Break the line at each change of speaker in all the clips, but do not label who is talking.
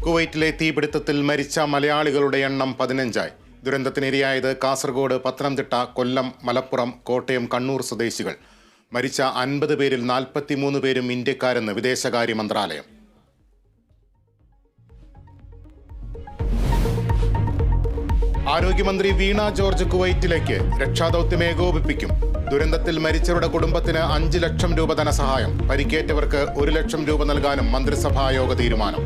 കുവൈറ്റിലെ തീപിടുത്തത്തിൽ മരിച്ച മലയാളികളുടെ എണ്ണം 15ആയി. ദുരന്തത്തിനിരയായത് കാസർഗോഡ്, പത്തനംതിട്ട, കൊല്ലം, മലപ്പുറം, കോട്ടയം, കണ്ണൂർ സ്വദേശികൾ. മരിച്ച 50 പേരിൽ 43 പേരും ഇന്ത്യക്കാരെന്ന് വിദേശകാര്യ മന്ത്രാലയം. ആരോഗ്യമന്ത്രി വീണ ജോർജ് കുവൈറ്റിലേക്ക്. രക്ഷാദൌത്യം ഏകോപിപ്പിക്കും. ദുരന്തത്തിൽ മരിച്ചവരുടെ കുടുംബത്തിന് 5 ലക്ഷം രൂപ ധനസഹായം. പരിക്കേറ്റവർക്ക് 1 ലക്ഷം രൂപ നൽകാനും മന്ത്രിസഭായോഗ തീരുമാനം.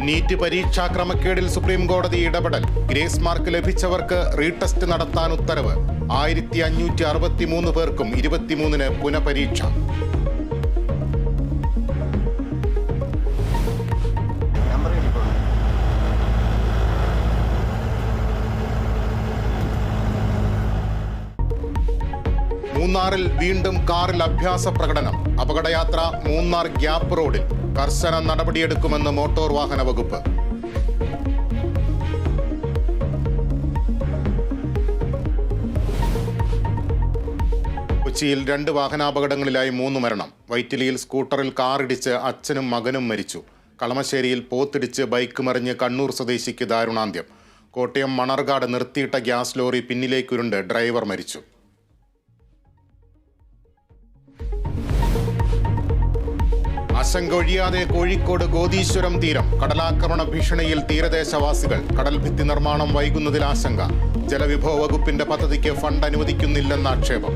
നീറ്റ് പരീക്ഷാ ക്രമക്കേടിൽ സുപ്രീം കോടതി ഇടപെടൽ. ഗ്രേസ് മാർക്ക് ലഭിച്ചവർക്ക് റീടെസ്റ്റ് നടത്താൻ ഉത്തരവ്. 1563 പേർക്കും 23-ന് പുനഃപരീക്ഷ. മൂന്നാറിൽ വീണ്ടും കാറിൽ അഭ്യാസ പ്രകടനം. അപകടയാത്ര മൂന്നാർ ഗ്യാപ്പ് റോഡിൽ. കർശന നടപടിയെടുക്കുമെന്ന് മോട്ടോർ വാഹന വകുപ്പ്. കൊച്ചിയിൽ 2 വാഹനാപകടങ്ങളിലായി 3 മരണം. വൈറ്റിലിയിൽ സ്കൂട്ടറിൽ കാറിടിച്ച് അച്ഛനും മകനും മരിച്ചു. കളമശ്ശേരിയിൽ പോത്തിടിച്ച് ബൈക്ക് മറിഞ്ഞ് കണ്ണൂർ സ്വദേശിക്ക് ദാരുണാന്ത്യം. കോട്ടയം മണർകാട് നിർത്തിയിട്ട ഗ്യാസ് ലോറി പിന്നിലേക്കുരുണ്ട് ഡ്രൈവർ മരിച്ചു. ആശങ്ക ഒഴിയാതെ കോഴിക്കോട് ഗോദീശ്വരം തീരം. കടലാക്രമണ ഭീഷണിയിൽ തീരദേശവാസികൾ. കടൽഭിത്തി നിർമ്മാണം വൈകുന്നതിൽ ആശങ്ക. ജലവിഭവ വകുപ്പിന്റെ പദ്ധതിക്ക് ഫണ്ട് അനുവദിക്കുന്നില്ലെന്ന ആക്ഷേപം.